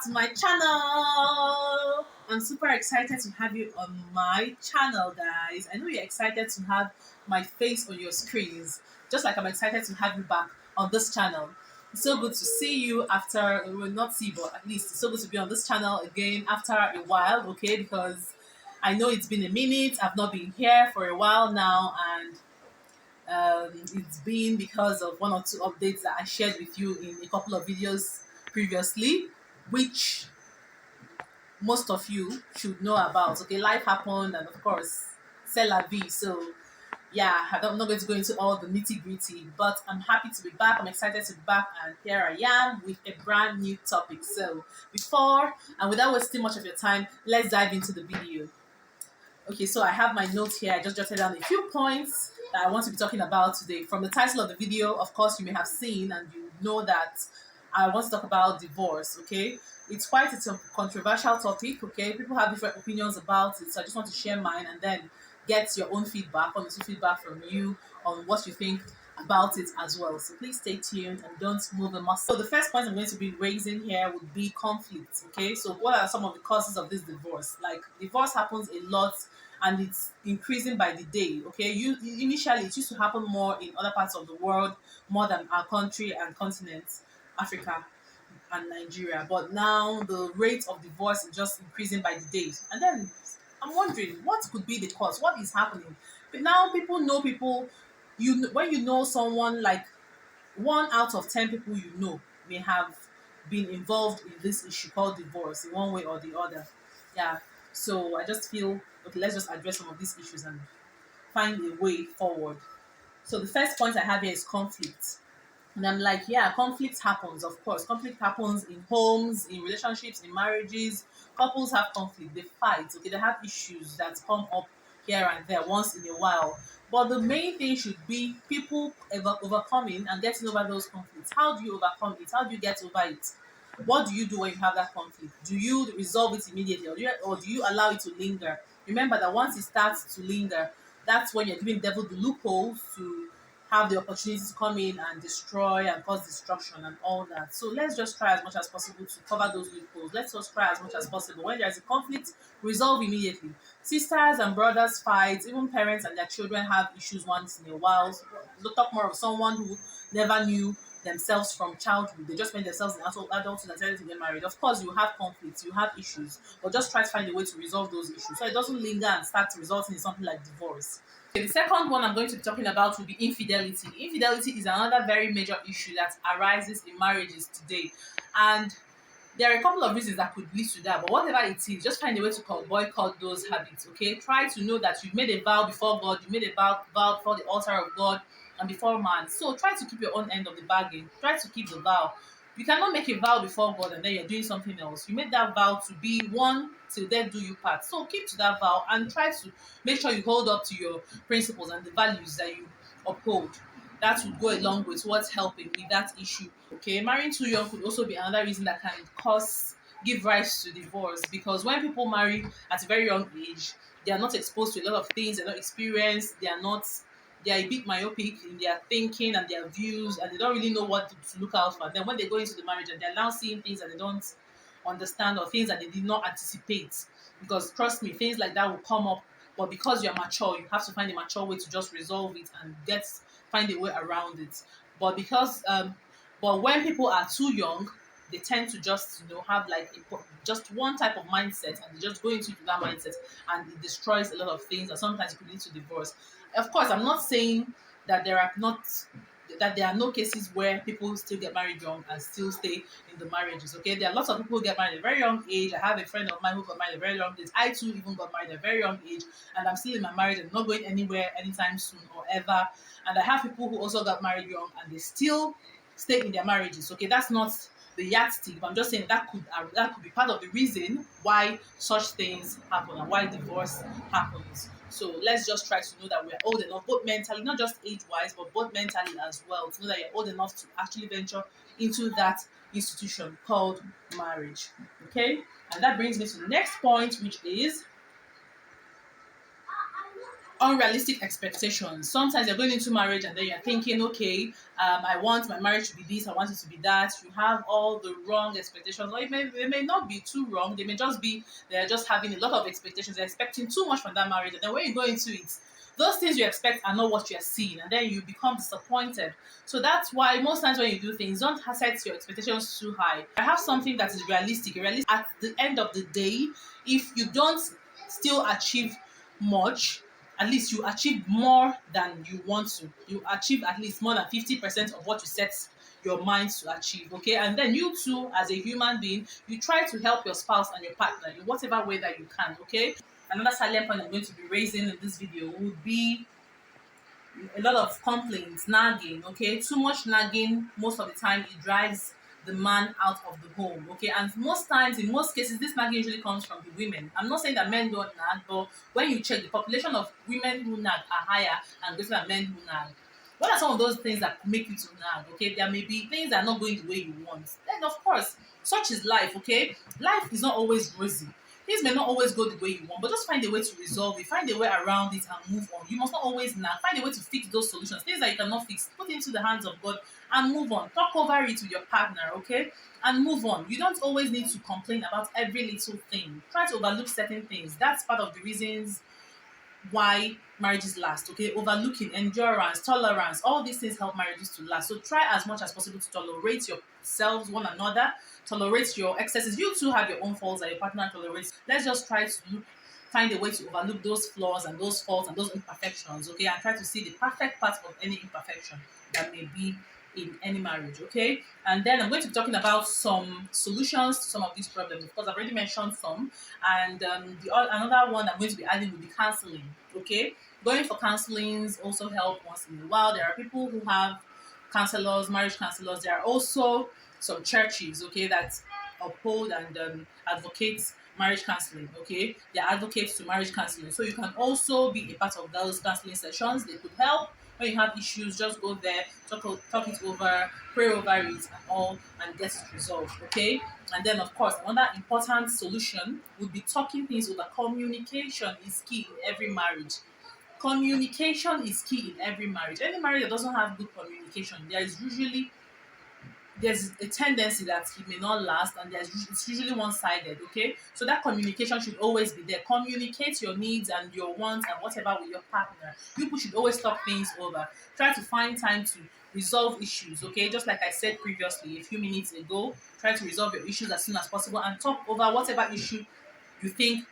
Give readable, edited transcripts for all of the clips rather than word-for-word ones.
to my channel. I'm super excited to have you on my channel, guys. I know you're excited to have my face on your screens, just like I'm excited to have you back on this channel. It's so good to see you after, well, not see, but at least it's so good to be on this channel again after a while, okay? Because I know it's been a minute, I've not been here for a while now, and it's been because of one or two updates that I shared with you in a couple of videos previously, which most of you should know about. Okay, life happened, and of course, c'est la vie. So, yeah, I'm not going to go into all the nitty gritty, but I'm happy to be back. I'm excited to be back, and here I am with a brand new topic. So, before and without wasting much of your time, let's dive into the video. Okay, so I have my notes here. I just jotted down a few points that I want to be talking about today. From the title of the video, of course, you may have seen and you know that I want to talk about divorce, okay? It's quite a controversial topic, okay? People have different opinions about it, so I just want to share mine and then get your own feedback, honest feedback from you on what you think about it as well. So please stay tuned and don't move a muscle. So the first point I'm going to be raising here would be conflict. Okay, so what are some of the causes of this divorce? Like, divorce happens a lot and it's increasing by the day. Okay, initially it used to happen more in other parts of the world, more than our country and continent, Africa and Nigeria. But now the rate of divorce is just increasing by the days. And then I'm wondering what could be the cause? What is happening? But now people know people. When you know someone, like 1 out of 10 people you know may have been involved in this issue called divorce in one way or the other. Yeah. So I just feel okay. Let's just address some of these issues and find a way forward. So the first point I have here is conflict. And I'm like, yeah, conflict happens, of course. Conflict happens in homes, in relationships, in marriages. Couples have conflict, they fight, okay, they have issues that come up here and there once in a while. But the main thing should be people overcoming and getting over those conflicts. How do you overcome it? How do you get over it? What do you do when you have that conflict? Do you resolve it immediately, or do you allow it to linger? Remember that once it starts to linger, that's when you're giving devil the loopholes to have the opportunity to come in and destroy and cause destruction and all that. So let's just try as much as possible to cover those loopholes. Let's just try as much as possible. When there is a conflict, resolve immediately. Sisters and brothers fight, even parents and their children have issues once in a while. Don't talk more of someone who never knew themselves from childhood. They just made themselves in adults and decided to get married. Of course, you have conflicts, you have issues, but just try to find a way to resolve those issues so it doesn't linger and start resulting in something like divorce. Okay, the second one I'm going to be talking about will be infidelity. Infidelity is another very major issue that arises in marriages today. And there are a couple of reasons that could lead to that, but whatever it is, just find a way to boycott those habits, okay? Try to know that you've made a vow before God, you made a vow before the altar of God and before man. So try to keep your own end of the bargain. Try to keep the vow. You cannot make a vow before God and then you're doing something else. You made that vow to be one till death do you part. So keep to that vow and try to make sure you hold up to your principles and the values that you uphold. That would go a long way towards helping with that issue. Okay, marrying too young could also be another reason that can give rise to divorce, because when people marry at a very young age, they are not exposed to a lot of things, they're not experienced, they are a bit myopic in their thinking and their views, and they don't really know what to look out for. Then when they go into the marriage and they're now seeing things that they don't understand or things that they did not anticipate, because trust me, things like that will come up. But because you're mature, you have to find a mature way to just resolve it and find a way around it. But but when people are too young, they tend to just have like just one type of mindset, and they just go into that mindset, and it destroys a lot of things, and sometimes it could lead to divorce. Of course, I'm not saying that there are no cases where people still get married young and still stay in the marriages. Okay, there are lots of people who get married at a very young age. I have a friend of mine who got married at a very young age. I too even got married at a very young age, and I'm still in my marriage and not going anywhere anytime soon or ever. And I have people who also got married young and they still stay in their marriages. Okay, that's not the yardstick, but I'm just saying that could be part of the reason why such things happen and why divorce happens. So let's just try to know that we're old enough, both mentally, not just age-wise, but both mentally as well, to know that you're old enough to actually venture into that institution called marriage. Okay, and that brings me to the next point, which is Unrealistic expectations. Sometimes you're going into marriage and then you're thinking, okay, I want my marriage to be this, I want it to be that. You have all the wrong expectations, or they may not be too wrong. They may just be they're just having a lot of expectations. They're expecting too much from that marriage, and then when you go into it, those things you expect are not what you're seeing, and then you become disappointed. So that's why most times when you do things, don't set your expectations too high. I have something that is realistic. Realistic at the end of the day, if you don't still achieve much, at least you achieve more than you want to. You achieve at least more than 50% of what you set your mind to achieve. Okay, and then you too, as a human being, you try to help your spouse and your partner in whatever way that you can. Okay, another salient point I'm going to be raising in this video would be a lot of complaints, nagging. Okay, too much nagging most of the time it drives the man out of the home. Okay, and most times, in most cases, this nagging usually comes from the women. I'm not saying that men don't nag, but when you check, the population of women who nag are higher and greater than men who nag. What are some of those things that make you to nag? Okay, there may be things that are not going the way you want. Then, of course, such is life. Okay, life is not always rosy. Things may not always go the way you want, but just find a way to resolve it, find a way around it and move on. You must not always nag. Find a way to fix those solutions. Things that you cannot fix, put into the hands of God and move on. Talk over it with your partner, okay? And move on. You don't always need to complain about every little thing. Try to overlook certain things. That's part of the reasons why marriages last. Okay, overlooking, endurance, tolerance, all these things help marriages to last. So try as much as possible to tolerate yourselves, one another, tolerate your excesses. You too have your own faults that your partner tolerates. Let's just try to find a way to overlook those flaws and those faults and those imperfections. Okay, and try to see the perfect part of any imperfection that may be in any marriage. Okay, and then I'm going to be talking about some solutions to some of these problems. Of course, I've already mentioned some, and another one I'm going to be adding will be counseling. Okay, going for counselings also help once in a while. There are people who have counselors, marriage counselors. There are also some churches, okay, that uphold and advocate marriage counseling. Okay, they are advocates to marriage counseling, so you can also be a part of those counseling sessions. They could help when you have issues. Just go there, talk it over, pray over it, and all, and get it resolved. Okay, and then of course another important solution would be talking things over. Communication is key in every marriage. Communication is key in every marriage. Any marriage that doesn't have good communication, there's a tendency that it may not last, and it's usually one-sided. Okay, so that communication should always be there. Communicate your needs and your wants and whatever with your partner. You should always talk things over. Try to find time to resolve issues. Okay, just like I said previously a few minutes ago, try to resolve your issues as soon as possible and talk over whatever issue you think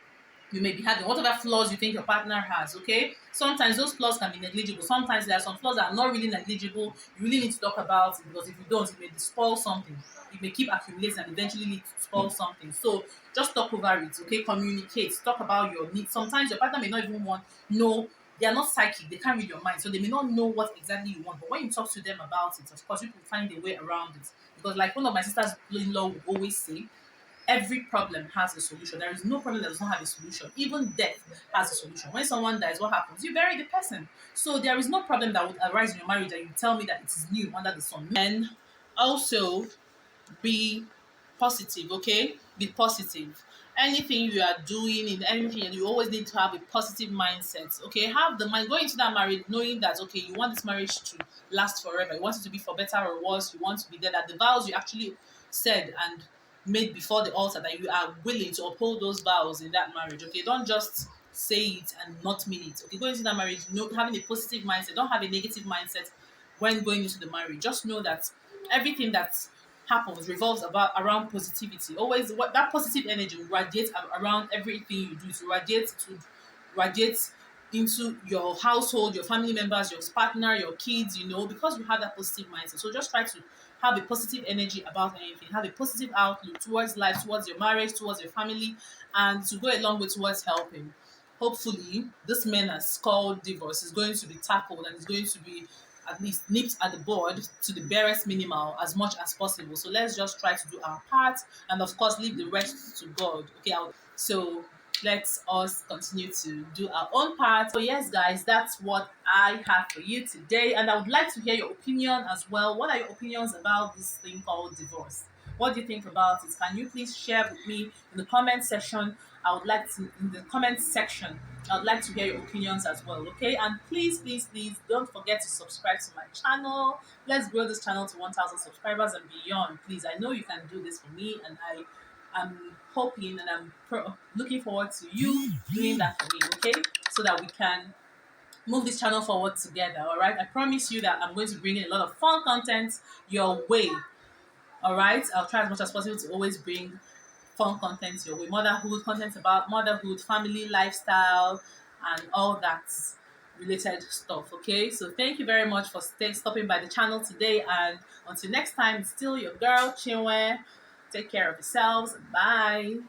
you may be having, whatever flaws you think your partner has. Okay, sometimes those flaws can be negligible. Sometimes there are some flaws that are not really negligible. You really need to talk about it, because if you don't, it may spoil something. It may keep accumulating and eventually lead to spoil something. So just talk over it. Okay, communicate, talk about your needs. Sometimes your partner may not even know. They are not psychic, they can't read your mind, so they may not know what exactly you want. But when you talk to them about it, of course you can find a way around it. Because like one of my sisters-in-law would always say, every problem has a solution. There is no problem that does not have a solution. Even death has a solution. When someone dies, what happens? You bury the person. So there is no problem that would arise in your marriage that you tell me that it is new under the sun. And also, be positive. Okay, be positive. Anything you are doing in anything, you always need to have a positive mindset. Okay, have the mind, go into that marriage knowing that, okay, you want this marriage to last forever. You want it to be for better or worse. You want to be there, that the vows you actually said and made before the altar, that you are willing to uphold those vows in that marriage. Okay, don't just say it and not mean it. Okay, going into that marriage, having a positive mindset. Don't have a negative mindset when going into the marriage. Just know that everything that happens revolves around positivity. Always, what that positive energy will radiate around everything you do. To radiate into your household, your family members, your partner, your kids, because you have that positive mindset. So just try to have a positive energy about anything. Have a positive outlook towards life, towards your marriage, towards your family, and to go a long way towards helping. Hopefully, this menace called divorce is going to be tackled and is going to be at least nipped at the bud to the barest minimal as much as possible. So let's just try to do our part, and of course leave the rest to God. Okay, so let's us continue to do our own part. So yes, guys, that's what I have for you today, and I would like to hear your opinion as well. What are your opinions about this thing called divorce? What do you think about it? Can you please share with me in the comment section? I would like to, in the comment section, I would like to hear your opinions as well, okay? And please, please, please don't forget to subscribe to my channel. Let's grow this channel to 1,000 subscribers and beyond. Please, I know you can do this for me, and I'm hoping and looking forward to you doing that for me, okay? So that we can move this channel forward together, all right? I promise you that I'm going to bring in a lot of fun content your way, all right? I'll try as much as possible to always bring fun content your way. Motherhood, content about motherhood, family, lifestyle, and all that related stuff, okay? So thank you very much for stopping by the channel today. And until next time, it's still your girl, Chinwe. Take care of yourselves. Bye.